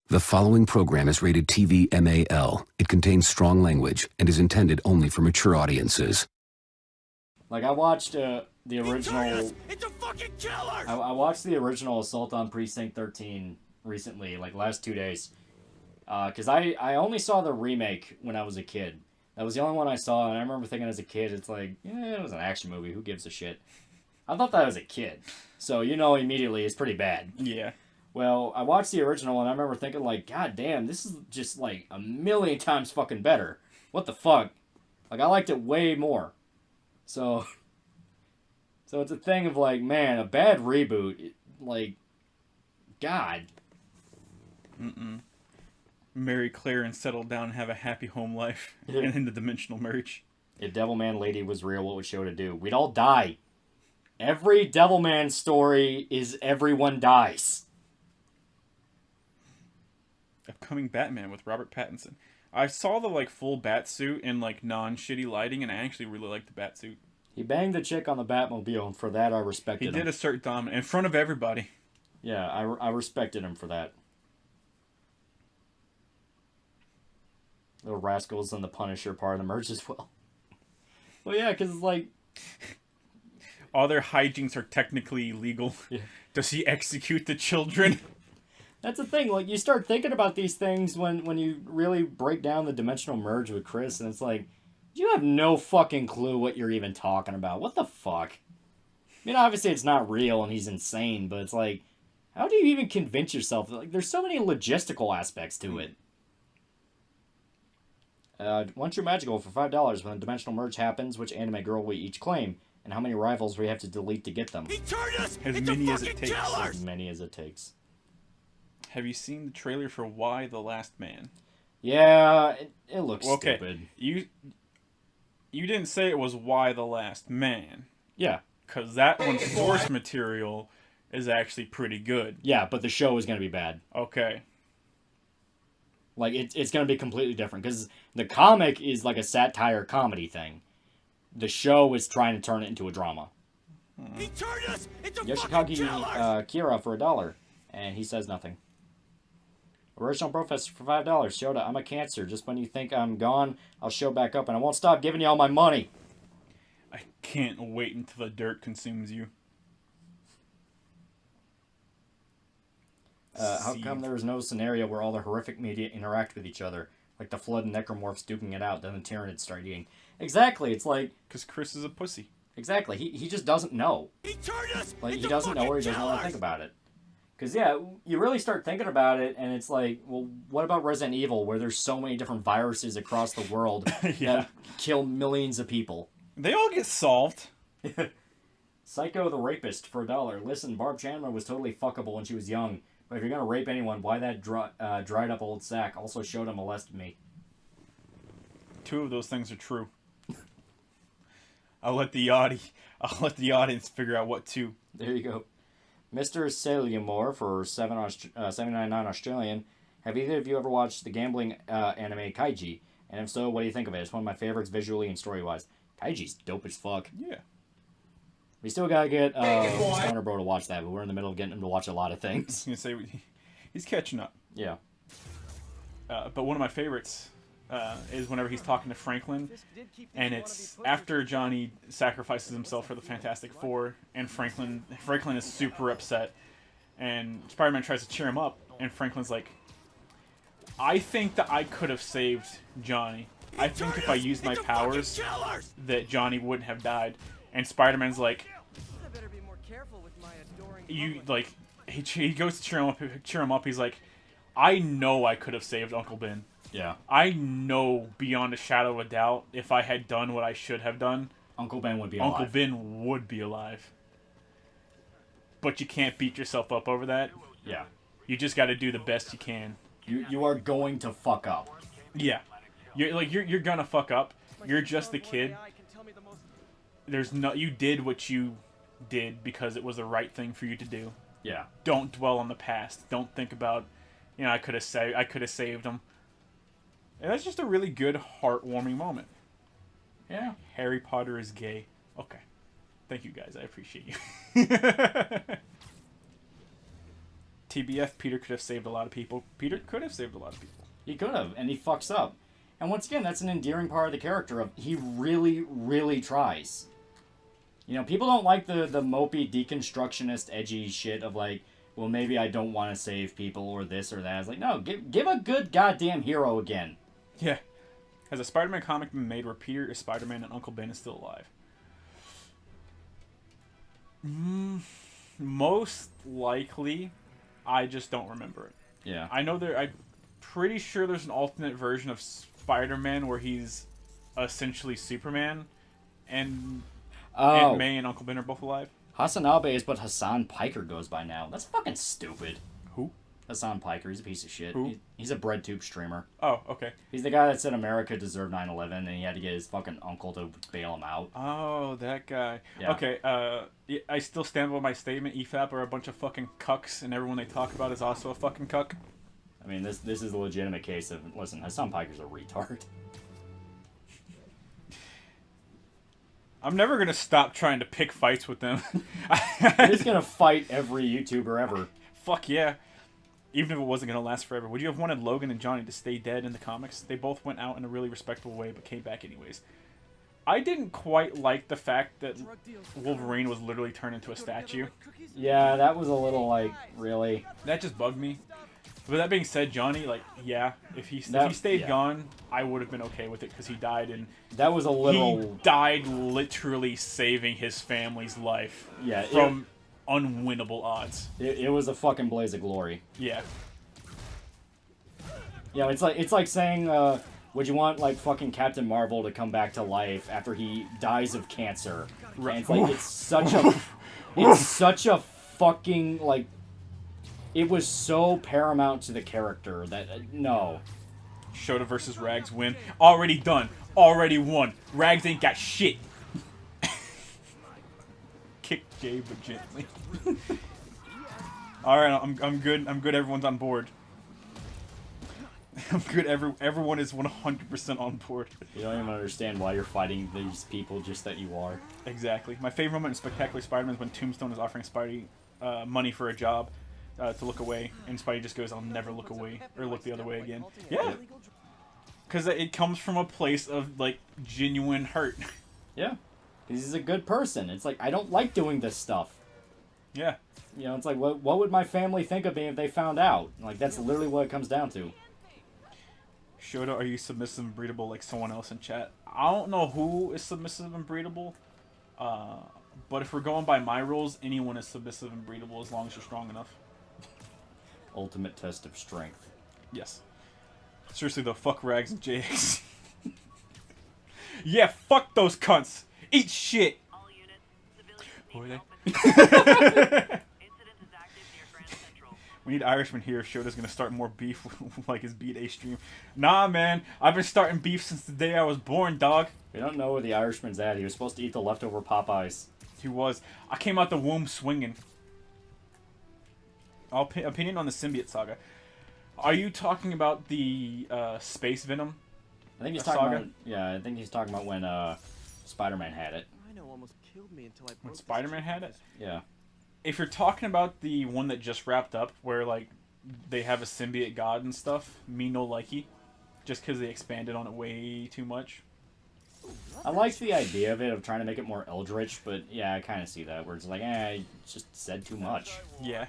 The following program is rated TV MAL. It contains strong language and is intended only for mature audiences. Like, I watched the original... It's a fucking killer! I watched the original Assault on Precinct 13 recently, like last 2 days. Because I only saw the remake when I was a kid. That was the only one I saw, and I remember thinking as a kid, it's like, yeah, it was an action movie, who gives a shit? I thought that as a kid. So, you know immediately it's pretty bad. Yeah. Well, I watched the original, and I remember thinking, like, God damn, this is just, like, a million times fucking better. What the fuck? Like, I liked it way more. So it's a thing of, like, man, a bad reboot, like, God. Marry Claire and settle down and have a happy home life Yeah. and in the dimensional marriage. If Devilman Lady was real, what would she to do? We'd all die. Every Devilman story is everyone dies. Upcoming Batman with Robert Pattinson. I saw the full bat suit in non-shitty lighting, and I actually really liked the bat suit. He banged the chick on the Batmobile, and for that I respected him. He did assert dominance in front of everybody. Yeah, I respected him for that. The Rascals and the Punisher part of the merge as well. Well, yeah, because all their hijinks are technically illegal. Yeah. Does he execute the children? That's the thing. Like, you start thinking about these things when you really break down the dimensional merge with Chris, and it's like, you have no fucking clue what you're even talking about. What the fuck? I mean, obviously it's not real and he's insane, but it's like, how do you even convince yourself? Like, there's so many logistical aspects to it. One true magical for $5 when a dimensional merge happens, which anime girl we each claim, and how many rivals we have to delete to get them. He turned us As into many as it fucking takes. killers! As many as it takes. Have you seen the trailer for Why the Last Man? Yeah, it looks Okay, stupid. you didn't say it was Why the Last Man, Yeah. because that one's source material is actually pretty good. Yeah, but the show is going to be bad. Okay. Like, it's going to be completely different, because the comic is like a satire comedy thing. The show is trying to turn it into a drama. He turned us into fucking Yoshikage killers! Kira for $1, and he says nothing. Original Professor for $5. Shota, I'm a Cancer. Just when you think I'm gone, I'll show back up, and I won't stop giving you all my money. I can't wait until the dirt consumes you. How come there is no scenario where all the horrific media interact with each other? Like the Flood and Necromorphs duking it out, then the Tyranids start eating. Exactly, it's like... Because Chris is a pussy. Exactly, he just doesn't know. He turned us Like, he into doesn't know or he fucking doesn't want to killers! think about it. Because, yeah, you really start thinking about it, and it's like, well, what about Resident Evil, where there's so many different viruses across the world Yeah. that kill millions of people? They all get solved. Psycho the Rapist for $1. Listen, Barb Chandler was totally fuckable when she was young, but if you're gonna rape anyone, why that dried up old sack? Also Shota molested me. 2 of those things are true. I'll let the audience figure out what 2. There you go. Mr. Sailumore for $7.99 Australian. Have either of you ever watched the gambling anime Kaiji? And if so, what do you think of it? It's one of my favorites visually and story-wise. Kaiji's dope as fuck. Yeah. We still gotta get Stoner Bro to watch that, but we're in the middle of getting him to watch a lot of I things. was gonna say he's catching up. Yeah. But one of my favorites is whenever he's talking to Franklin, and it's after Johnny sacrifices himself for the Fantastic Four, and Franklin is super upset, and Spider-Man tries to cheer him up, and Franklin's like, I think that I could have saved Johnny. I think if I used my powers, that Johnny wouldn't have died. And Spider-Man's like, he goes to cheer him up. He's like, I know I could have saved Uncle Ben. Yeah. I know beyond a shadow of a doubt, if I had done what I should have done, Uncle Ben would be alive. Uncle Ben would be alive. But you can't beat yourself up over that. Yeah. You just got to do the best you can. You are going to fuck up. Yeah. You're gonna fuck up. You're just a kid. You did what you did because it was the right thing for you to do. Yeah. Don't dwell on the past. Don't think about, I could have saved him. And that's just a really good, heartwarming moment. Yeah. Harry Potter is gay. Okay. Thank you guys. I appreciate you. TBF, Peter could have saved a lot of people. Peter could have saved a lot of people. He could have, and he fucks up. And once again, that's an endearing part of the character of he really, really tries. You know, people don't like the mopey, deconstructionist, edgy shit of like, well, maybe I don't want to save people or this or that. It's like, no, give a good goddamn hero again. Yeah. Has a Spider-Man comic been made where Peter is Spider-Man and Uncle Ben is still alive? Most likely, I just don't remember it. Yeah. I know I'm pretty sure there's an alternate version of Spider-Man where he's essentially Superman and Aunt May and Uncle Ben are both alive. Hasanabe is what Hassan Piker goes by now. That's fucking stupid. Who? Hassan Piker. He's a piece of shit. Who? He's a bread tube streamer. Oh, okay. He's the guy that said America deserved 9/11 and he had to get his fucking uncle to bail him out. Oh, that guy. Yeah. Okay, I still stand by my statement. EFAP are a bunch of fucking cucks, and everyone they talk about is also a fucking cuck. I mean, this is a legitimate case of, listen, Hassan Piker's a retard. I'm never gonna stop trying to pick fights with them. He's gonna fight every YouTuber ever. Fuck yeah. Even if it wasn't gonna last forever. Would you have wanted Logan and Johnny to stay dead in the comics? They both went out in a really respectable way, but came back anyways. I didn't quite like the fact that Wolverine was literally turned into a statue. Yeah, that was a little, like, really... That just bugged me. But that being said, Johnny, like, yeah, if he stayed gone, I would have been okay with it because he died and that was a little... He died literally saving his family's life. Yeah, from unwinnable odds. It was a fucking blaze of glory. Yeah. Yeah, it's like saying, would you want like fucking Captain Marvel to come back to life after he dies of cancer? Right. And it's like it's such a fucking like. It was so paramount to the character that no. Shota versus Rags win. Already done. Already won. Rags ain't got shit. Kick Jay but gently. All right, I'm good. I'm good. Everyone's on board. I'm good. Everyone is 100% on board. You don't even understand why you're fighting these people, just that you are. Exactly. My favorite moment in Spectacular Spider-Man is when Tombstone is offering Spidey money for a job to look away, and Spidey just goes, "I'll never look away or look the other way again." Yeah. Because it comes from a place of like genuine hurt. Yeah. Because he's a good person. It's like, I don't like doing this stuff. Yeah. You know, it's like, what would my family think of me if they found out? Like, that's literally what it comes down to. Shota, are you submissive and breedable like someone else in chat? I don't know who is submissive and breedable. But if we're going by my rules, anyone is submissive and breedable as long as you're strong enough. Ultimate test of strength. Yes. Seriously though, fuck Rags and JX. Yeah, fuck those cunts. Eat shit. All units, Who are they? incident is active near Grand Central. We need Irishman here if Shota's gonna start more beef like his Beat A stream. Nah, man. I've been starting beef since the day I was born, dog. We don't know where the Irishman's at. He was supposed to eat the leftover Popeyes. He was. I came out the womb swinging. Opinion on the symbiote saga. Are you talking about the Space Venom? I think he's saga? talking about. Yeah, I think he's talking about when Spider-Man had it. almost killed me until I When Spider-Man had it? Yeah. If you're talking about the one that just wrapped up, where like they have a symbiote god and stuff, me no likey, just because they expanded on it way too much. I like the idea of it, of trying to make it more eldritch, but yeah, I kind of see that, where it's like, you just said too much. Yeah.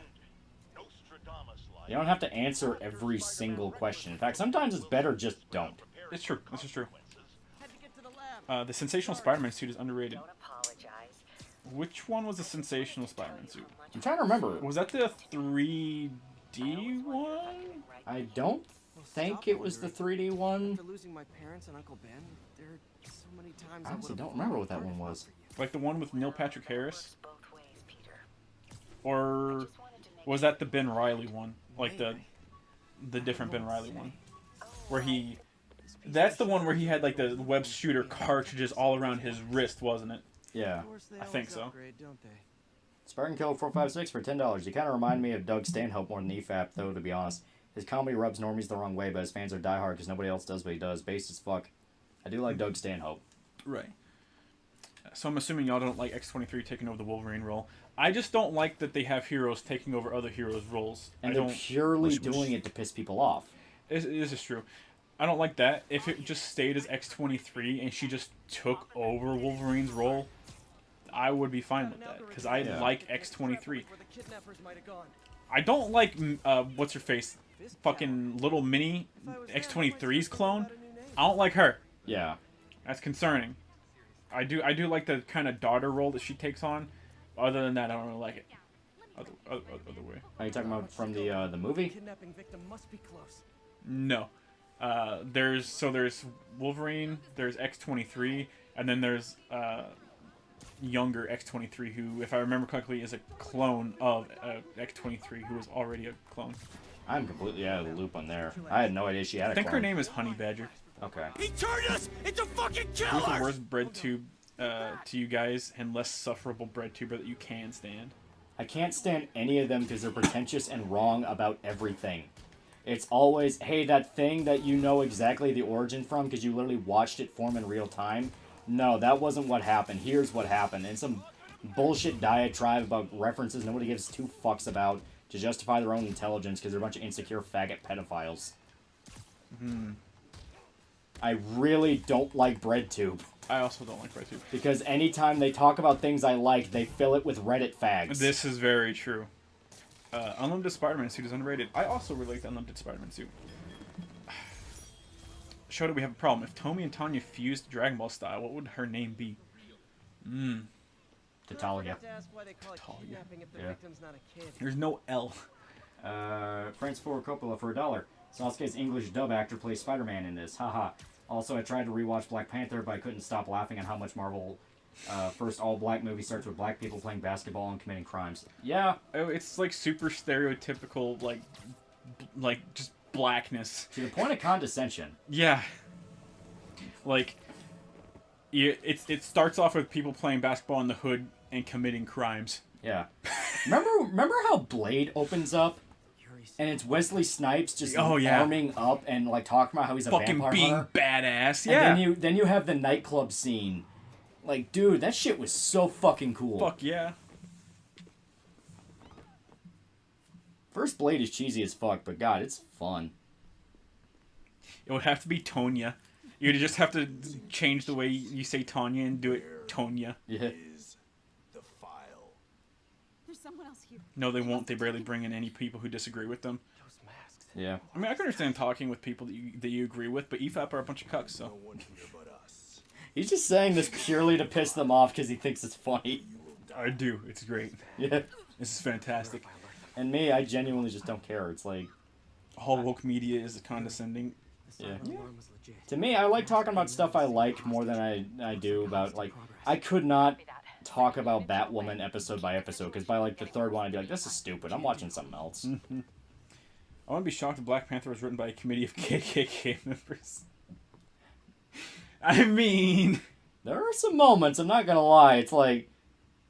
You don't have to answer every single question. In fact, sometimes it's better just don't. It's true. This is true. The Sensational Spider-Man suit is underrated. Which one was the Sensational Spider-Man suit? I'm trying to remember. Was that the 3D one? I don't think it was the 3D one. After losing my parents and Uncle Ben, there are so many times I honestly don't remember what that one was. Like the one with Neil Patrick Harris? Or was that the Ben Reilly one? Like the different Ben Reilly one? Where he... That's the one where he had like the web shooter cartridges all around his wrist, wasn't it? Yeah. I think so. Spartan Kill 456 for $10. You kind of remind me of Doug Stanhope more than EFAP, though, to be honest. His comedy rubs normies the wrong way, but his fans are diehard because nobody else does what he does. Based as fuck. I do like Doug Stanhope. Right. So I'm assuming y'all don't like X-23 taking over the Wolverine role. I just don't like that they have heroes taking over other heroes' roles. And I they're don't. purely doing it to piss people off. This is true. I don't like that. If it just stayed as X-23 and she just took over Wolverine's role, I would be fine with that because I like X-23. I don't like what's her face, fucking little mini X-23's clone. I don't like her. Yeah. That's concerning. I do like the kind of daughter role that she takes on. Other than that, I don't really like it. Other way. Are you talking about from the movie? Kidnapping victim must be close. No. There's Wolverine, there's X-23, and then there's younger X-23 who, if I remember correctly, is a clone of X-23 who was already a clone. I'm completely out of the loop on there. I had no idea she had a I think clone. her name is Honey Badger. Okay. He turned us into fucking Who's the killers! worst bread tube to you guys and less sufferable bread tuber that you can stand? I can't stand any of them because they're pretentious and wrong about everything. It's always, hey, that thing that you know exactly the origin from because you literally watched it form in real time. No, that wasn't what happened. Here's what happened. And some bullshit diatribe about references nobody gives two fucks about to justify their own intelligence because they're a bunch of insecure faggot pedophiles. I really don't like BreadTube. I also don't like bread tube. Because anytime they talk about things I like, they fill it with Reddit fags. This is very true. Unlimited Spider-Man suit is underrated. I also really like the Unlimited Spider-Man suit. Showed we have a problem. If Tomy and Tanya fused Dragon Ball style, what would her name be? Talia. Talia. Yeah. There's no L. Francis Ford Coppola for $1. Sasuke's English dub actor plays Spider-Man in this. Haha. Also, I tried to rewatch Black Panther, but I couldn't stop laughing at how much Marvel first all-black movie starts with black people playing basketball and committing crimes. Yeah. Oh, it's like super stereotypical, like just blackness. To the point of condescension. Yeah. Like, it starts off with people playing basketball in the hood and committing crimes. Yeah. Remember how Blade opens up? And it's Wesley Snipes just arming up and like talking about how he's a Fucking vampire being hunter. badass, yeah. And then you have the nightclub scene. Like, dude, that shit was so fucking cool. Fuck yeah. First Blade is cheesy as fuck, but God, it's fun. It would have to be Tonya. You'd just have to change the way you say Tanya and do it Tonya. Yeah. There's someone else here. No, they won't. They barely bring in any people who disagree with them. Yeah. I mean, I can understand talking with people that you agree with, but EFAP are a bunch of cucks, so. He's just saying this purely to piss them off because he thinks it's funny. I do. It's great. Yeah. This is fantastic. And me, I genuinely just don't care. It's like... All woke media is condescending. Yeah. To me, I like talking about stuff I like more than I do about, like... I could not talk about Batwoman episode by episode, because by, like, the third one, I'd be like, this is stupid. I'm watching something else. I wouldn't be shocked if Black Panther was written by a committee of KKK members. I mean... There are some moments, I'm not gonna lie, it's like...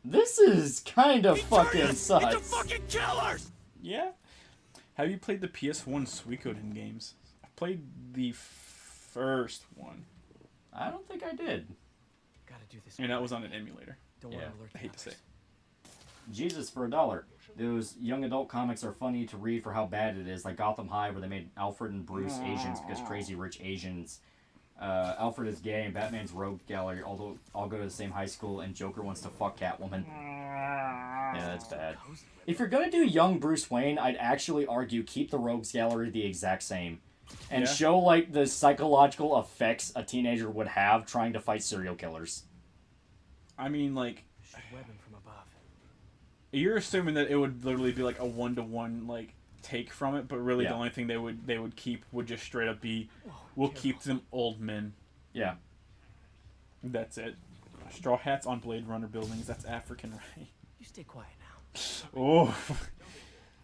This is kind of fucking sus. It's a fucking killers! Yeah. Have you played the PS1 Suikoden games? I played the first one. I don't think I did. Gotta do this. And that was on an emulator. Don't Yeah. want to alert I hate to say. Jesus, for $1. Those young adult comics are funny to read for how bad it is, like Gotham High, where they made Alfred and Bruce Asians because crazy rich Asians. Alfred is gay, and Batman's rogue gallery, although all go to the same high school, and Joker wants to fuck Catwoman. Yeah, that's bad. If you're gonna do young Bruce Wayne, I'd actually argue keep the rogues gallery the exact same. And Yeah. show, like, the psychological effects a teenager would have trying to fight serial killers. I mean, like, Should web him from above. you're assuming that it would literally be like a one-to-one like take from it, but really Yeah. the only thing they would keep would just straight up be, we'll keep them old men. Yeah. That's it. Straw hats on Blade Runner buildings. That's African, right? You stay quiet now. Oh,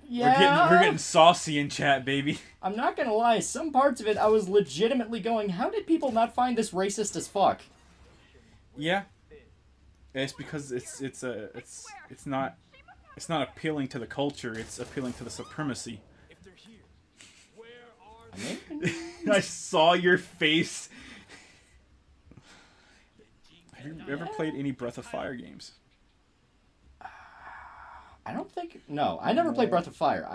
Yeah. we're getting saucy in chat, baby. I'm not gonna lie, some parts of it I was legitimately going, how did people not find this racist as fuck? Yeah. It's because it's not appealing to the culture. It's appealing to the supremacy. If they're here, where are I mean, I saw your face. Have you ever played any Breath of Fire games? I don't think... No, I never played Breath of Fire.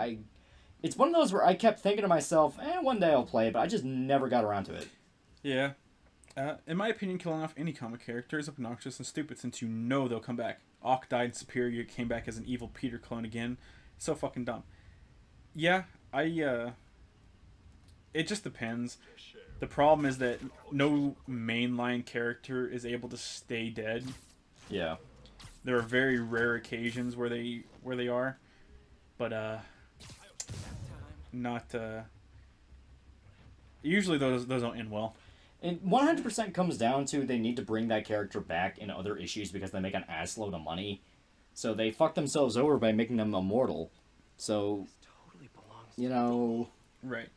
It's one of those where I kept thinking to myself, one day I'll play it, but I just never got around to it. Yeah. In my opinion, killing off any comic character is obnoxious and stupid since you know they'll come back. Ock died in Superior, came back as an evil Peter clone again. So fucking dumb. Yeah, it just depends. The problem is that no mainline character is able to stay dead. Yeah. There are very rare occasions where they are, but not. Usually those don't end well. It 100% comes down to they need to bring that character back in other issues because they make an assload of money. So they fuck themselves over by making them immortal. So, you know... Right.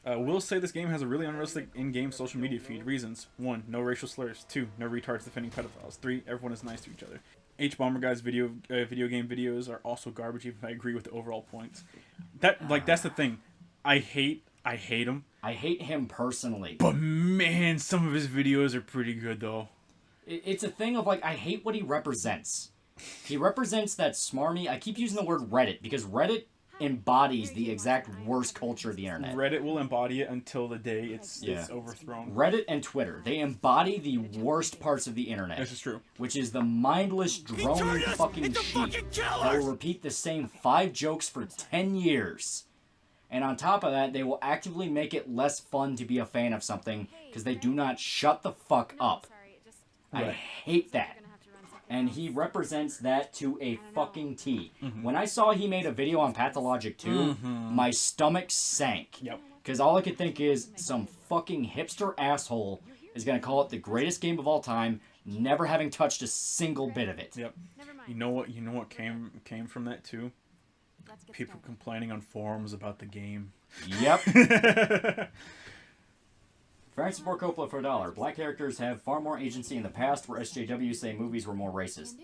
Will say this game has a really unrealistic in-game social media feed. Reasons: 1. No racial slurs. 2. No retards defending pedophiles. 3. Everyone is nice to each other. HBomber guy's video game videos are also garbage, even if I agree with the overall points. That's the thing. I hate him. I hate him personally. But man, some of his videos are pretty good though. It's a thing of I hate what he represents. He represents that smarmy... I keep using the word Reddit because Reddit embodies the exact worst culture of the internet. Reddit will embody it until the day it's overthrown. Reddit and Twitter, they embody the worst parts of the internet. This is true. Which is the mindless, droning fucking sheep that will repeat the same 5 jokes for 10 years. And on top of that, they will actively make it less fun to be a fan of something because they do not shut the fuck up. I hate that. And he represents that to a fucking T. Mm-hmm. When I saw he made a video on Pathologic 2, my stomach sank. Yep. Because all I could think is some fucking hipster asshole is going to call it the greatest game of all time, never having touched a single bit of it. Yep. You know what came from that too? People complaining on forums about the game. Yep. Francis Ford Coppola for $1. Black characters have far more agency in the past, where SJWs say movies were more racist.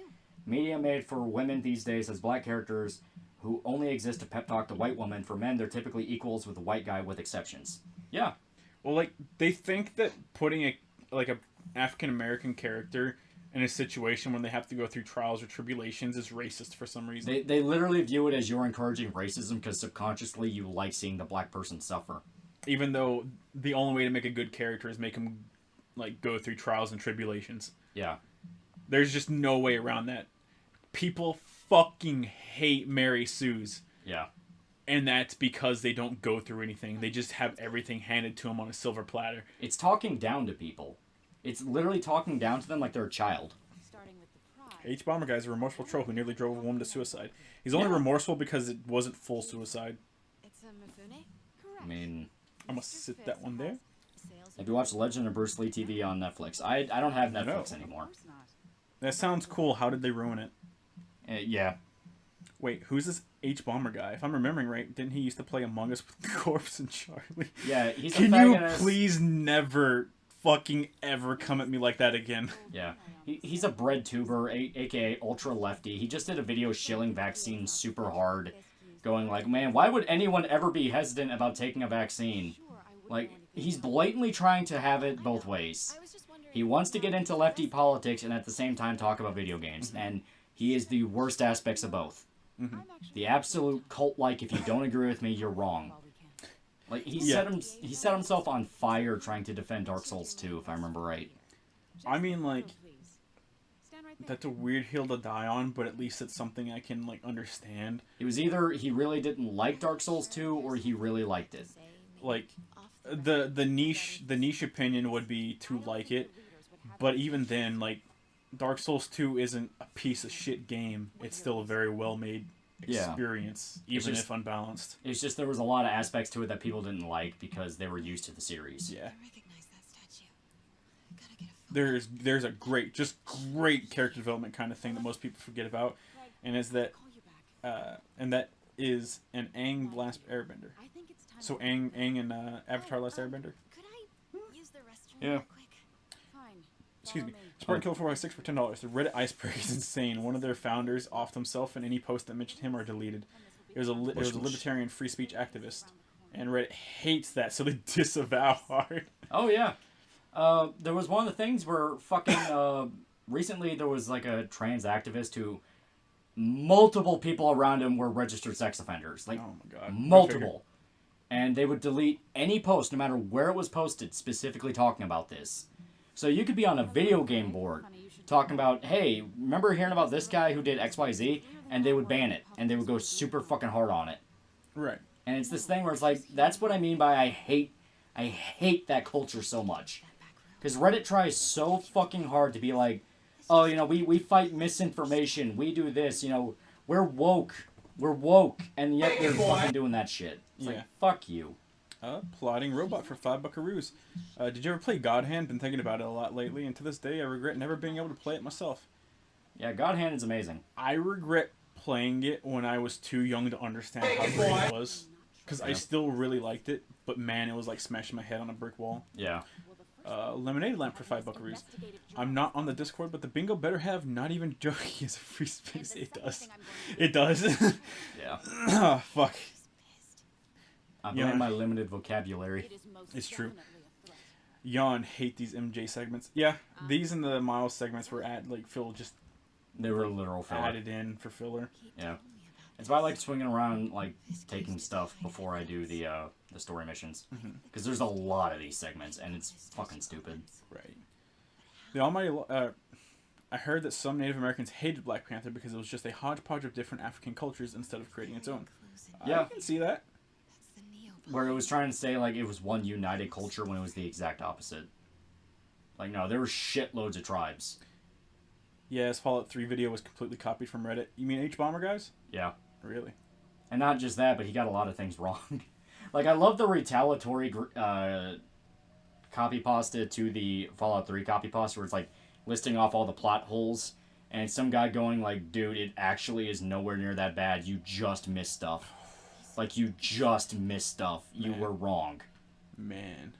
Media made for women these days has black characters who only exist to pep talk the white woman. For men, they're typically equals with the white guy with exceptions. Yeah. Well, they think that putting a African American character in a situation when they have to go through trials or tribulations is racist for some reason. They literally view it as you're encouraging racism because subconsciously you like seeing the black person suffer. Even though the only way to make a good character is make him go through trials and tribulations. Yeah. There's just no way around that. People fucking hate Mary Sue's. Yeah. And that's because they don't go through anything. They just have everything handed to them on a silver platter. It's talking down to people. It's literally talking down to them like they're a child. HBomber guy is a remorseful troll who nearly drove a woman to suicide. He's only remorseful because it wasn't full suicide. I mean... I'm gonna sit that one there. Have you watched Legend of Bruce Lee TV on Netflix? I don't have Netflix anymore. That sounds cool. How did they ruin it? Yeah. Wait, who's this HBomber guy? If I'm remembering right, didn't he used to play Among Us with Corpse and Charlie? Yeah, he's a Can you faggot. please never fucking ever come at me like that again? Yeah. He's a bread tuber, aka ultra lefty. He just did a video shilling vaccines super hard. Going man, why would anyone ever be hesitant about taking a vaccine? He's blatantly trying to have it both ways. He wants to get into lefty politics and at the same time talk about video games. And he is the worst aspects of both. Mm-hmm. The absolute cult-like, if you don't agree with me, you're wrong. He set himself on fire trying to defend Dark Souls 2, if I remember right. I mean, that's a weird hill to die on, but at least it's something I can, understand. It was either he really didn't like Dark Souls 2, or he really liked it. The niche opinion would be to like it, but even then, Dark Souls 2 isn't a piece of shit game. It's still a very well-made experience, even if unbalanced. It's just there was a lot of aspects to it that people didn't like because they were used to the series. Yeah. There's a great character development kind of thing that most people forget about, and that is an Aang Last Airbender. So Aang in Avatar Last Airbender. Yeah. Excuse me. Spartan Killer 4x6 for $10. The Reddit icebreaker is insane. One of their founders offed himself, and any posts that mentioned him are deleted. It was a libertarian free speech activist, and Reddit hates that, so they disavow hard. Oh yeah. There was one of the things where recently there was a trans activist who multiple people around him were registered sex offenders. Like, Oh my god. multiple. And they would delete any post, no matter where it was posted, specifically talking about this. So you could be on a video game board talking about, hey, remember hearing about this guy who did XYZ? And they would ban it. And they would go super fucking hard on it. Right. And it's this thing where it's like, that's what I mean by I hate that culture so much. Because Reddit tries so fucking hard to be like, oh, you know, we fight misinformation, we do this, you know, we're woke, and yet they're fucking doing that shit. It's like, fuck you. Plotting robot for 5 buckaroos. Did you ever play God Hand? Been thinking about it a lot lately, and to this day I regret never being able to play it myself. Yeah, God Hand is amazing. I regret playing it when I was too young to understand how great it was. Because I still really liked it, but man, it was like smashing my head on a brick wall. Yeah. Lemonade lamp for 5 buckaroos. I'm not on the Discord, but the bingo better have not even joking as a free space. It does. It does. Yeah. Oh, fuck. I blame my limited vocabulary. It's true. Yawn, hate these MJ segments. Yeah, these and the Miles segments were Phil just They were literal filler. added in for filler. Yeah. It's why I like swinging around, like, taking stuff before I do the story missions. Because there's a lot of these segments, and it's fucking stupid. Right. The Almighty... I heard that some Native Americans hated Black Panther because it was just a hodgepodge of different African cultures instead of creating its own. Yeah. I can see that. Where it was trying to say, like, it was one united culture when it was the exact opposite. Like, no, there were shitloads of tribes. Yeah, his Fallout 3 video was completely copied from Reddit. You mean HBomber guys? Yeah. Really? And not just that, but he got a lot of things wrong. Like, I love the retaliatory copy pasta to the Fallout 3 copy pasta, where it's like listing off all the plot holes, and some guy going like, dude, it actually is nowhere near that bad. You just missed stuff. Like, you just missed stuff. You were wrong. Man.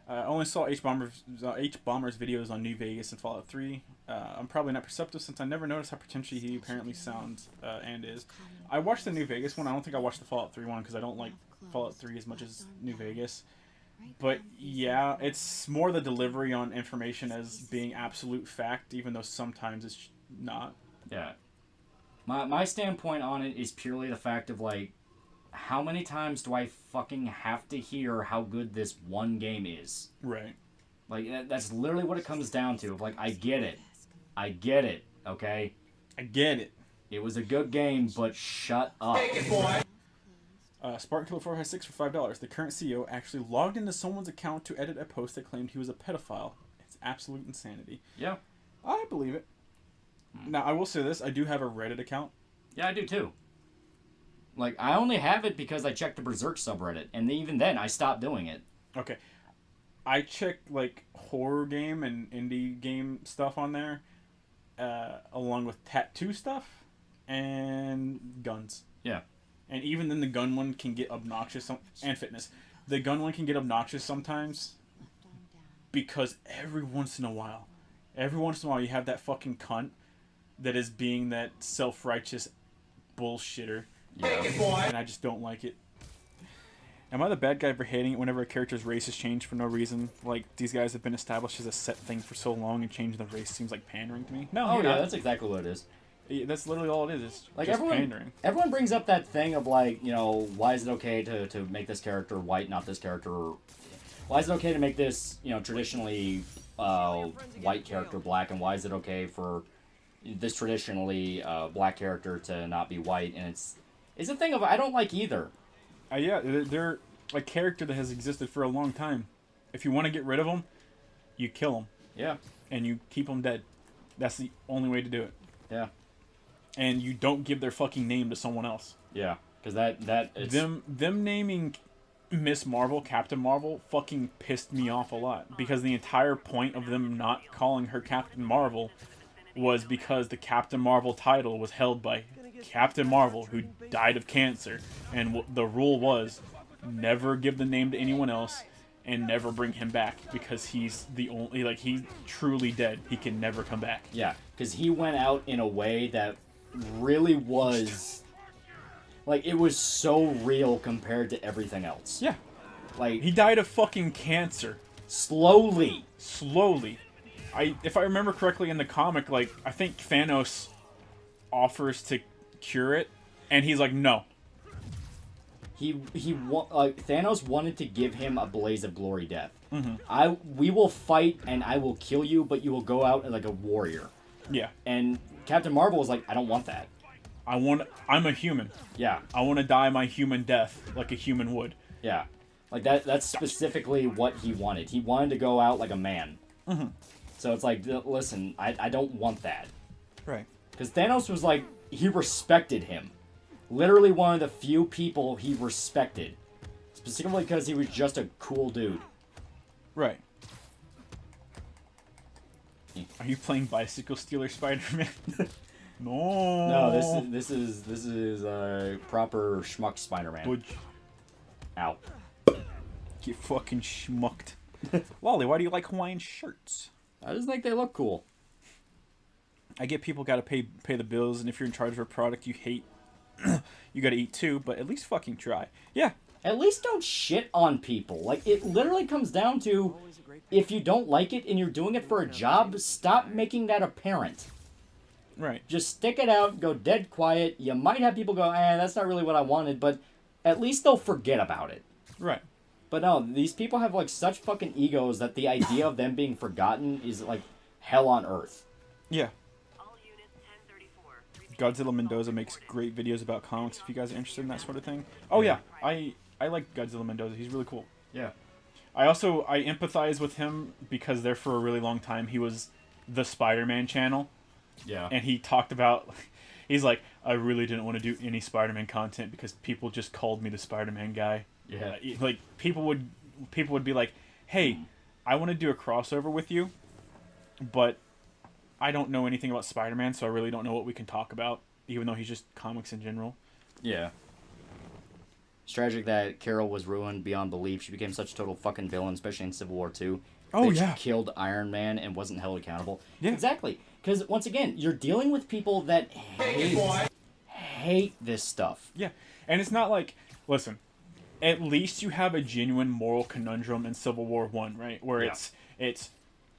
I only saw H-Bomber's videos on New Vegas and Fallout 3. I'm probably not perceptive since I never noticed how pretentious he apparently sounds and is. I watched the New Vegas one. I don't think I watched the Fallout 3 one because I don't like Fallout 3 as much as New Vegas. But yeah, it's more the delivery on information as being absolute fact, even though sometimes it's not. Yeah. My standpoint on it is purely the fact of, like, how many times do I fucking have to hear how good this one game is? Right. Like, that's literally what it comes down to. Like, I get it, okay? I get it. It was a good game, but shut up. Spartan Killer 456 for $5. The current CEO actually logged into someone's account to edit a post that claimed he was a pedophile. It's absolute insanity. Yeah. I believe it. Now, I will say this. I do have a Reddit account. Yeah, I do too. Like, I only have it because I checked the Berserk subreddit, and even then, I stopped doing it. Okay. I check, like, horror game and indie game stuff on there, along with tattoo stuff and guns. Yeah. And even then, the gun one can get obnoxious, and fitness. The gun one can get obnoxious sometimes because every once in a while you have that fucking cunt that is being that self-righteous bullshitter. Yeah. And I just don't like it. Am I the bad guy for hating it whenever a character's race is changed for no reason? Like, these guys have been established as a set thing for so long, and changing the race seems like pandering to me. No, Oh, you're yeah, not. that's exactly what it is. That's literally all it is. It's Like, just pandering. everyone brings up that thing of, like, you know, why is it okay to make this character white, not this character... Why is it okay to make this, you know, traditionally white character black, and why is it okay for this traditionally black character to not be white? And it's a thing of, I don't like either. Yeah, they're a character that has existed for a long time. If you want to get rid of them, you kill them. Yeah. And you keep them dead. That's the only way to do it. Yeah. And you don't give their fucking name to someone else. Yeah. Because that it's... Them naming Miss Marvel, Captain Marvel, fucking pissed me off a lot. Because the entire point of them not calling her Captain Marvel was because the Captain Marvel title was held by Captain Marvel, who died of cancer. And the rule was never give the name to anyone else and never bring him back because he's the only, like, he's truly dead. He can never come back. Yeah, because he went out in a way that really was... Like, it was so real compared to everything else. Yeah. Like, He died of fucking cancer. slowly. Slowly. If I remember correctly in the comic, like, I think Thanos offers to cure it, and he's like, no. Thanos wanted to give him a blaze of glory death. We will fight and I will kill you, but you will go out like a warrior. Yeah. And Captain Marvel was like, I don't want that. I'm a human. Yeah. I want to die my human death like a human would. Yeah. Like that's specifically what he wanted. He wanted to go out like a man. So it's like, listen, I don't want that. Right. Because Thanos was like, he respected him. Literally one of the few people he respected. Specifically because he was just a cool dude. Right. Are you playing Bicycle Stealer Spider-Man? No. No, this is a proper schmuck Spider-Man. Would Ow. get fucking schmucked. Lolly, why do you like Hawaiian shirts? I just think they look cool. I get people gotta pay the bills, and if you're in charge of a product you hate, you gotta eat too, but at least fucking try. Yeah. At least don't shit on people. Like, it literally comes down to, if you don't like it and you're doing it for a job, stop making that apparent. Right. Just stick it out, go dead quiet. You might have people go, that's not really what I wanted, but at least they'll forget about it. Right. But no, these people have, like, such fucking egos that the idea of them being forgotten is, like, hell on earth. Yeah. All units 1034. Godzilla Mendoza makes great videos about comics if you guys are interested in that sort of thing. Oh yeah, I like Godzilla Mendoza. He's really cool. Yeah. I empathize with him because there for a really long time he was the Spider-Man channel. Yeah. And he talked about, he's like, I really didn't want to do any Spider-Man content because people just called me the Spider-Man guy. Yeah. Like people would be like, hey, I want to do a crossover with you, but I don't know anything about Spider-Man, so I really don't know what we can talk about, even though he's just comics in general. Yeah. It's tragic that Carol was ruined beyond belief. She became such a total fucking villain, especially in Civil War 2. Oh, She yeah. killed Iron Man and wasn't held accountable. Yeah. Exactly. Because, once again, you're dealing with people that hate this stuff. Yeah, and it's not like, listen, at least you have a genuine moral conundrum in Civil War 1, right? Where Yeah. it's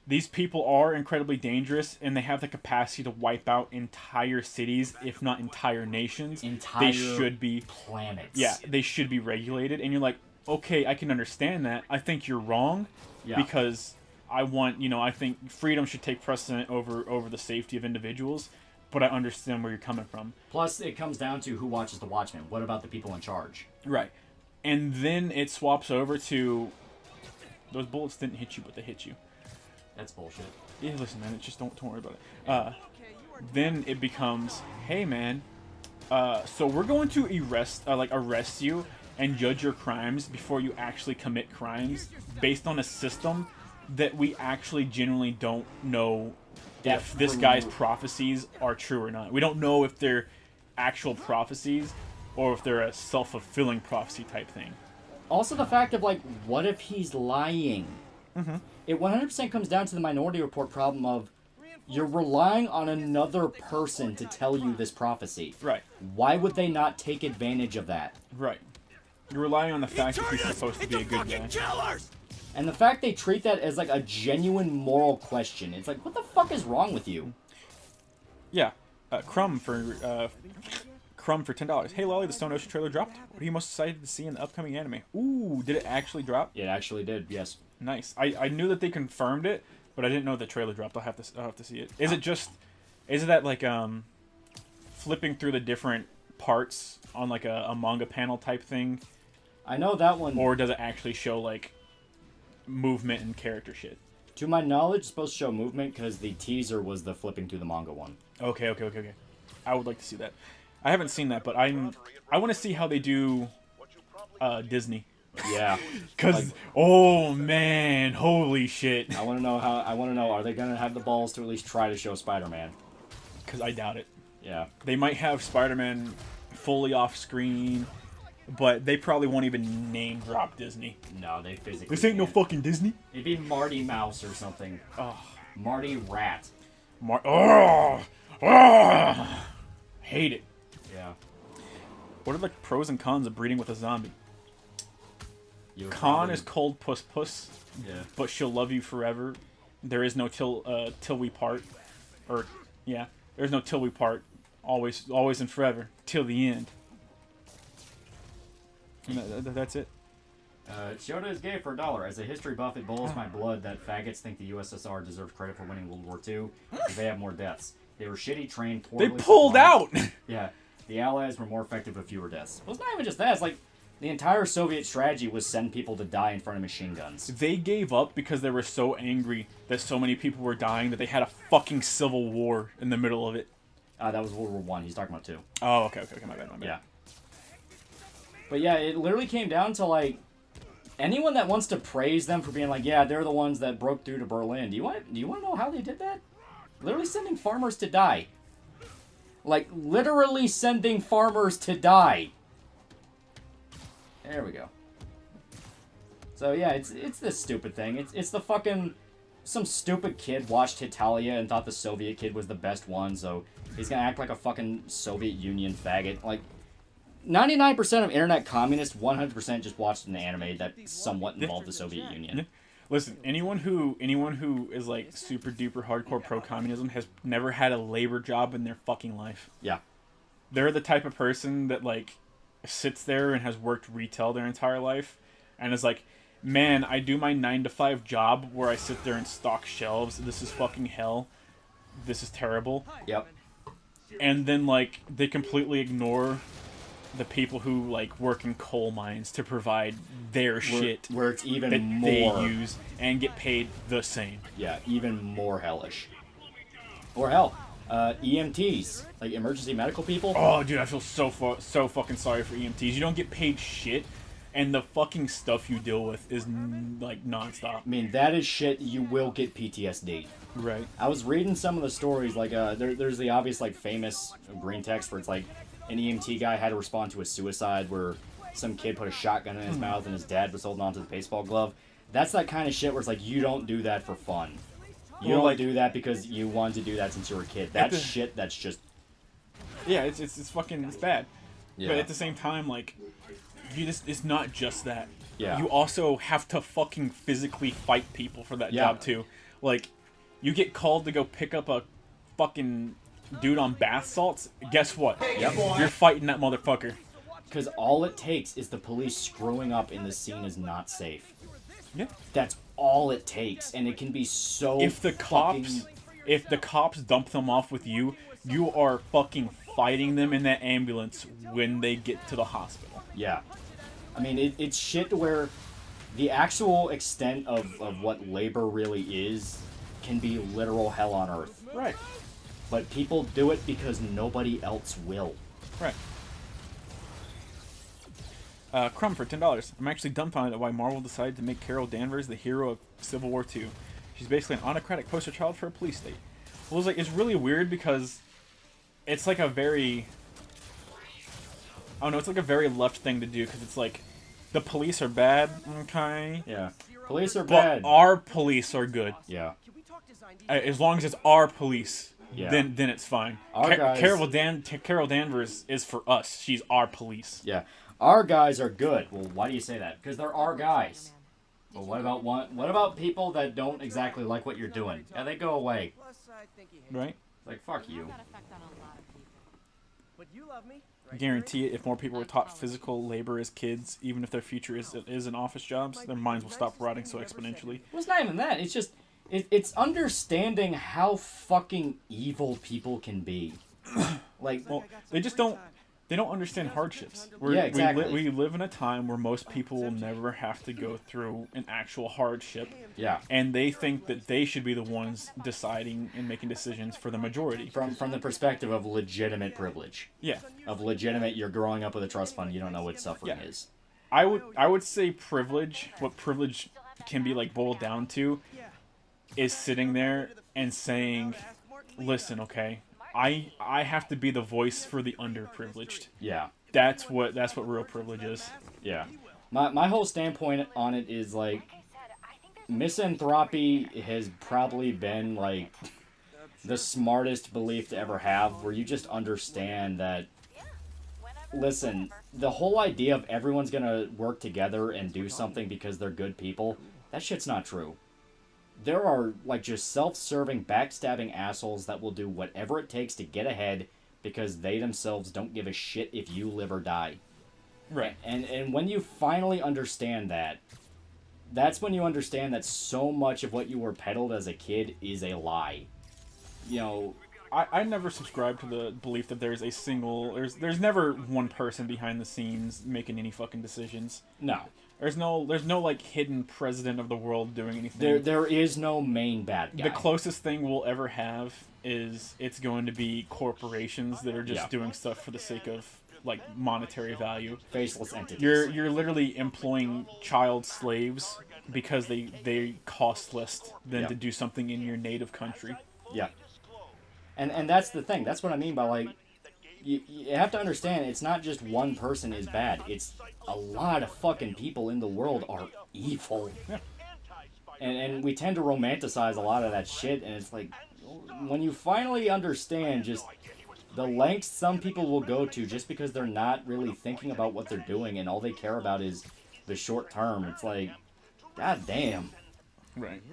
these people are incredibly dangerous and they have the capacity to wipe out entire cities, if not entire nations. Entire they should be planets. Yeah, they should be regulated, and you're like, okay, I can understand that. I think you're wrong because I think freedom should take precedent over the safety of individuals, but I understand where you're coming from. Plus, it comes down to who watches the Watchmen. What about the people in charge? Right. And then it swaps over to those bullets didn't hit you, but they hit you. That's bullshit. Yeah, listen, man, just don't worry about it. Then it becomes, hey, man, so we're going to arrest you and judge your crimes before you actually commit crimes based on a system that we actually genuinely don't know if this guy's prophecies are true or not. We don't know if they're actual prophecies or if they're a self-fulfilling prophecy type thing. Also, the fact of, like, what if he's lying? Mm-hmm. It 100% comes down to the Minority Report problem of you're relying on another person to tell you this prophecy. Right. Why would they not take advantage of that? Right. You're relying on the fact that he's supposed to be a good guy. Killers! And the fact they treat that as, like, a genuine moral question. It's like, what the fuck is wrong with you? Yeah. Crumb for $10. Hey, Lolly, the Stone Ocean trailer dropped. What are you most excited to see in the upcoming anime? Ooh, did it actually drop? It actually did, yes. Nice. I knew that they confirmed it, but I didn't know the trailer dropped. I'll have to see it. Is it that like flipping through the different parts on like a manga panel type thing? I know that one. Or does it actually show like movement and character shit? To my knowledge, it's supposed to show movement because the teaser was the flipping through the manga one. Okay. I would like to see that. I haven't seen that, but I want to see how they do Disney. Yeah. Cause oh man, holy shit. I want to know are they going to have the balls to at least try to show Spider-Man? Cause I doubt it. Yeah. They might have Spider-Man fully off screen, but they probably won't even name drop Disney. No, they physically This ain't no can't. fucking Disney. It'd be Marty Mouse or something. Oh. Marty Rat. Hate it. Yeah. What are the pros and cons of breeding with a zombie? You Con probably- is cold puss, Yeah. but she'll love you forever. There is no till we part, or yeah, there's no till we part always and forever, till the end. And that's it. Shota is gay for $1. As a history buff, it boils my blood that faggots think the USSR deserves credit for winning World War II because they have more deaths. They were shitty, trained, poorly They pulled out! Yeah, the Allies were more effective with fewer deaths. Well, it's not even just that. It's like the entire Soviet strategy was send people to die in front of machine guns. They gave up because they were so angry that so many people were dying that they had a fucking civil war in the middle of it. That was World War One. He's talking about two. Oh, okay, my bad. Yeah. But yeah, it literally came down to like anyone that wants to praise them for being like, yeah, they're the ones that broke through to Berlin. Do you want to know how they did that? Literally sending farmers to die. Like literally sending farmers to die. There we go. So yeah, it's this stupid thing. It's the fucking some stupid kid watched Italia and thought the Soviet kid was the best one, so he's gonna act like a fucking Soviet Union faggot. Like 99% of internet communists 100% just watched an anime that somewhat involved the Soviet Union. Listen, anyone who is like super duper hardcore pro communism has never had a labor job in their fucking life. Yeah. They're the type of person that like sits there and has worked retail their entire life and is like, man, I do my 9-to-5 job where I sit there and stock shelves. This is fucking hell. This is terrible. Yep. And then like they completely ignore the people who like work in coal mines to provide their shit where it's even that more they use and get paid the same. Yeah, even more hellish. Or hell, EMTs, like emergency medical people. Oh, dude, I feel so fucking sorry for EMTs. You don't get paid shit, and the fucking stuff you deal with is like nonstop. I mean, that is shit. You will get PTSD. Right. I was reading some of the stories, like there's the obvious like famous green text where it's like an EMT guy had to respond to a suicide where some kid put a shotgun in his mouth and his dad was holding onto the baseball glove. That's that kind of shit where it's like, you don't do that for fun. You don't do that because you wanted to do that since you were a kid. That's shit that's just... Yeah, it's fucking, it's bad. Yeah. But at the same time, like, it's not just that. Yeah. You also have to fucking physically fight people for that job, too. Like, you get called to go pick up a fucking dude on bath salts, guess what? Yep. You're fighting that motherfucker. Because all it takes is the police screwing up and the scene is not safe. Yeah. That's all it takes, and it can be so if the cops dump them off with you, you are fucking fighting them in that ambulance when they get to the hospital. Yeah. I mean, it's shit to where the actual extent of what labor really is can be literal hell on earth. Right. But people do it because nobody else will. Right. Crumb for $10. I'm actually dumbfounded at why Marvel decided to make Carol Danvers the hero of Civil War II. She's basically an autocratic poster child for a police state. Well, it's really weird because it's like a very... I don't know, it's like a very left thing to do because it's like, the police are bad, okay? Yeah. Police are but bad. Our police are good. Yeah. As long as it's our police, Yeah. then it's fine. Our guys... Carol Danvers is for us. She's our police. Yeah. Our guys are good. Well, why do you say that? Because they're our guys. Well, what about people that don't exactly like what you're doing? Yeah, they go away. Right? Like, fuck you. But you love me. Guarantee it, if more people were taught physical labor as kids, even if their future is in office jobs, their minds will stop rotting so exponentially. Well, it's not even that. It's just... It's understanding how fucking evil people can be. Like... Well, they just don't... They don't understand hardships. Yeah, exactly. We live in a time where most people will never have to go through an actual hardship. Yeah. And they think that they should be the ones deciding and making decisions for the majority. From the perspective of legitimate privilege. Yeah. Of legitimate, you're growing up with a trust fund, you don't know what suffering is. I would say privilege, what privilege can be like boiled down to, is sitting there and saying, listen, okay, I have to be the voice for the underprivileged. Yeah. That's what real privilege is. Yeah. My whole standpoint on it is like misanthropy has probably been like the smartest belief to ever have, where you just understand that, listen, the whole idea of everyone's gonna work together and do something because they're good people, that shit's not true. There are, like, just self-serving, backstabbing assholes that will do whatever it takes to get ahead, because they themselves don't give a shit if you live or die. Right. And when you finally understand that, that's when you understand that so much of what you were peddled as a kid is a lie. You know, I never subscribe to the belief that there's a single... There's never one person behind the scenes making any fucking decisions. no. There's no like hidden president of the world doing anything. There is no main bad guy. The closest thing we'll ever have is it's going to be corporations that are just Yeah. doing stuff for the sake of like monetary value. Faceless entities. You're literally employing child slaves because they cost less than Yeah. to do something in your native country. Yeah. And that's the thing. That's what I mean by, like, you have to understand, it's not just one person is bad. It's a lot of fucking people in the world are evil. Yeah. And we tend to romanticize a lot of that shit, and it's like, when you finally understand just the lengths some people will go to just because they're not really thinking about what they're doing and all they care about is the short term, it's like, god damn. Right.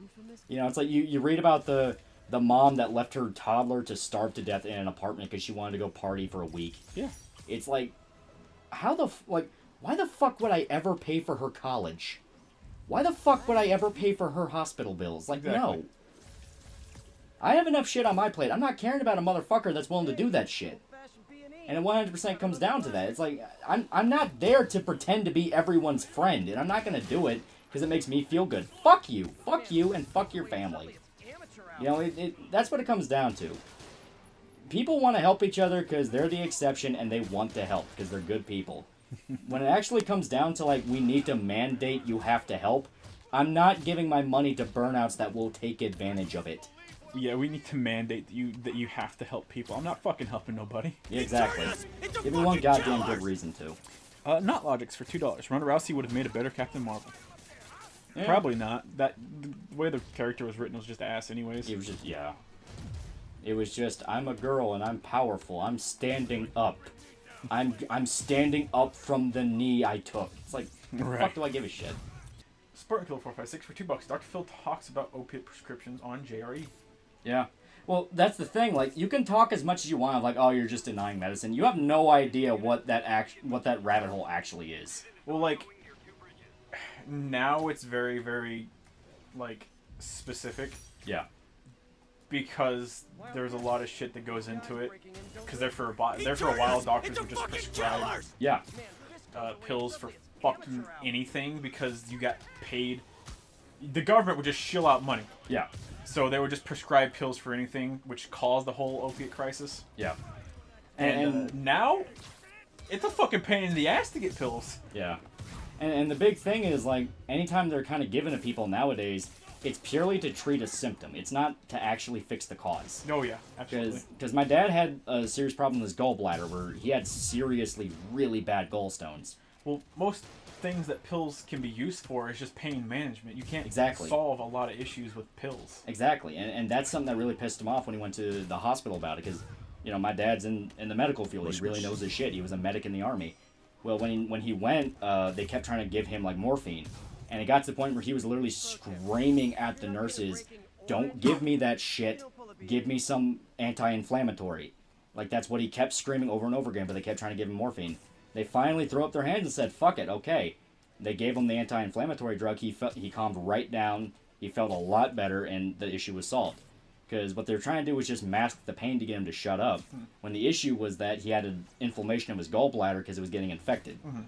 You know, it's like you read about the mom that left her toddler to starve to death in an apartment because she wanted to go party for a week. Yeah. It's like, why the fuck would I ever pay for her college? Why the fuck would I ever pay for her hospital bills? Like, Exactly. no. I have enough shit on my plate. I'm not caring about a motherfucker that's willing to do that shit. And it 100% comes down to that. It's like, I'm not there to pretend to be everyone's friend, and I'm not going to do it because it makes me feel good. Fuck you, and fuck your family. You know, that's what it comes down to. People want to help each other because they're the exception and they want to help because they're good people. When it actually comes down to, like, we need to mandate you have to help, I'm not giving my money to burnouts that will take advantage of it. Yeah, we need to mandate that you have to help people. I'm not fucking helping nobody. Yeah, exactly. Give me one goddamn good reason to. Not Logics for $2. Ronda Rousey would have made a better Captain Marvel. Yeah. Probably not. The way the character was written was just ass anyways. It was just, yeah. It was just, I'm a girl and I'm powerful. I'm standing up. I'm standing up from the knee I took. It's like, what the Right. fuck do I give a shit? Spartan Kill 456 for $2. Dr. Phil talks about opiate prescriptions on JRE. Yeah. Well, that's the thing. Like, you can talk as much as you want of, like, oh, you're just denying medicine. You have no idea what that rabbit hole actually is. Well, like, now it's very, very, like, specific. Yeah. Because there's a lot of shit that goes into it. Because there for a while, doctors would just prescribe Yeah. pills for fucking anything because you got paid. The government would just shill out money. Yeah. So they would just prescribe pills for anything, which caused the whole opiate crisis. Yeah. And now, it's a fucking pain in the ass to get pills. Yeah. And the big thing is, like, anytime they're kind of given to people nowadays, it's purely to treat a symptom. It's not to actually fix the cause. Oh yeah, absolutely. Because my dad had a serious problem with his gallbladder where he had seriously really bad gallstones. Well, most things that pills can be used for is just pain management. You can't Exactly. solve a lot of issues with pills. Exactly. And that's something that really pissed him off when he went to the hospital about it. Because, you know, my dad's in the medical field. He really knows his shit. He was a medic in the Army. Well, when he went, they kept trying to give him, like, morphine. And it got to the point where he was literally screaming at the nurses, don't give me that shit. Give me some anti-inflammatory. Like, that's what he kept screaming over and over again, but they kept trying to give him morphine. They finally threw up their hands and said, fuck it, okay. They gave him the anti-inflammatory drug. He calmed right down. He felt a lot better, and the issue was solved. Because what they were trying to do was just mask the pain to get him to shut up. When the issue was that he had an inflammation of his gallbladder because it was getting infected. Mm-hmm.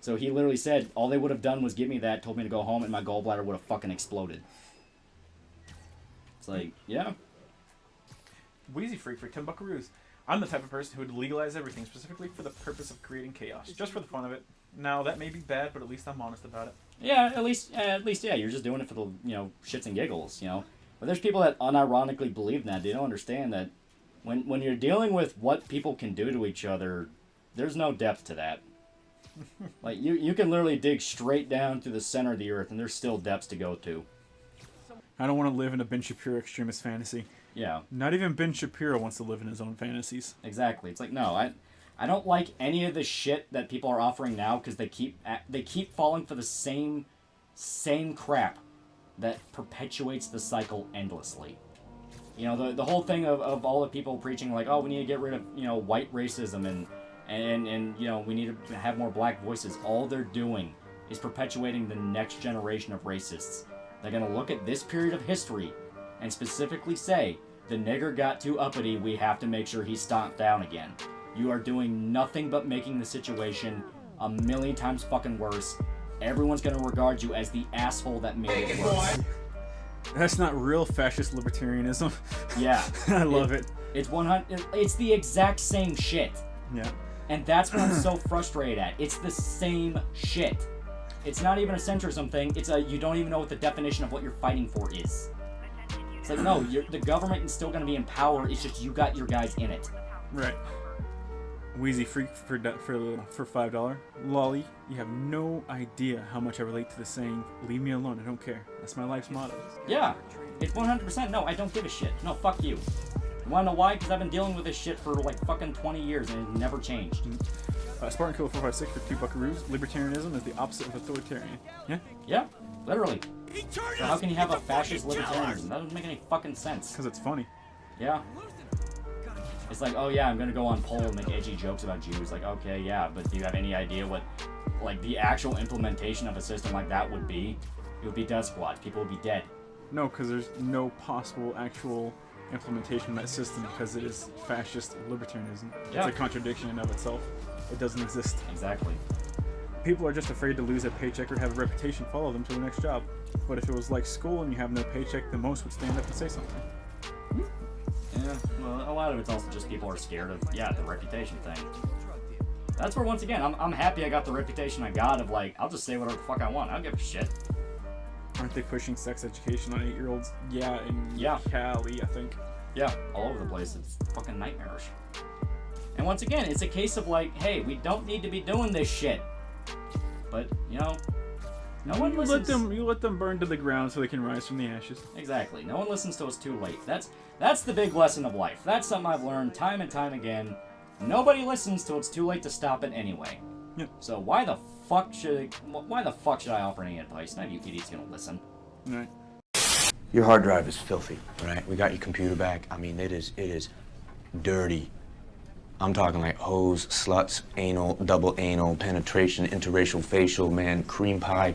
So he literally said, all they would have done was give me that, told me to go home, and my gallbladder would have fucking exploded. It's like, yeah. Wheezy Freak for 10 buckaroos. I'm the type of person who would legalize everything specifically for the purpose of creating chaos, just for the fun of it. Now, that may be bad, but at least I'm honest about it. Yeah, at least, yeah, you're just doing it for the, shits and giggles, But there's people that unironically believe in that. They don't understand that when you're dealing with what people can do to each other, there's no depth to that. Like, you can literally dig straight down to the center of the earth, and there's still depths to go to. I don't want to live in a Ben Shapiro extremist fantasy. Yeah. Not even Ben Shapiro wants to live in his own fantasies. Exactly. It's like, no, I don't like any of the shit that people are offering now because they keep falling for the same crap that perpetuates the cycle endlessly. You know, the whole thing of all the people preaching like, oh, we need to get rid of, you know, white racism and you know, we need to have more black voices. All they're doing is perpetuating the next generation of racists. They're going to look at this period of history and specifically say, the nigger got too uppity, we have to make sure he's stomped down again. You are doing nothing but making the situation a million times fucking worse. Everyone's going to regard you as the asshole that made it worse. That's not real fascist libertarianism. Yeah. I love it. It's 100. It's the exact same shit. Yeah. And that's what I'm so frustrated at. It's the same shit. It's not even a centrism thing. It's a, you don't even know what the definition of what you're fighting for is. It's like, no, the government is still going to be in power. It's just you got your guys in it. Right. Wheezy Freak for $5. Lolly, you have no idea how much I relate to the saying, leave me alone, I don't care. That's my life's motto. Yeah. It's 100%. No, I don't give a shit. No, fuck you. You wanna know why? Because I've been dealing with this shit for like fucking 20 years and it's never changed. Spartan Killer 456 for 2 buckaroos. Libertarianism is the opposite of authoritarian. Yeah? Yeah, literally. He turned So how us can you have a into fascist fucking killers. libertarianism? That doesn't make any fucking sense. Because it's funny. Yeah. It's like, oh yeah, I'm gonna go on poll and make edgy jokes about Jews. Like, okay, yeah, but do you have any idea what, like, the actual implementation of a system like that would be? It would be death squad. People would be dead. No, because there's no possible actual implementation of that system because it is fascist libertarianism. Yeah. It's a contradiction in of itself. It doesn't exist. Exactly. People are just afraid to lose a paycheck or have a reputation follow them to the next job. But if it was like school and you have no paycheck, the most would stand up and say something. Yeah, well, a lot of it's also just people are scared of, yeah, the reputation thing. That's where, once again, I'm happy I got the reputation I got of, like, I'll just say whatever the fuck I want. I don't give a shit. Aren't they pushing sex education on 8-year-olds? Yeah, in Cali, I think. Yeah, all over the place. It's fucking nightmarish. And once again, it's a case of, like, hey, we don't need to be doing this shit. But, you know, no one listens. You let them burn to the ground so they can rise from the ashes. Exactly. No one listens till it's too late. That's the big lesson of life. That's something I've learned time and time again. Nobody listens till it's too late to stop it anyway. Yeah. So why the fuck should I offer any advice? None of you idiots gonna listen. Right. Your hard drive is filthy, right? We got your computer back. I mean, it is dirty. I'm talking like hoes, sluts, anal, double anal, penetration, interracial, facial, man, cream pie.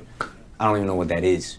I don't even know what that is.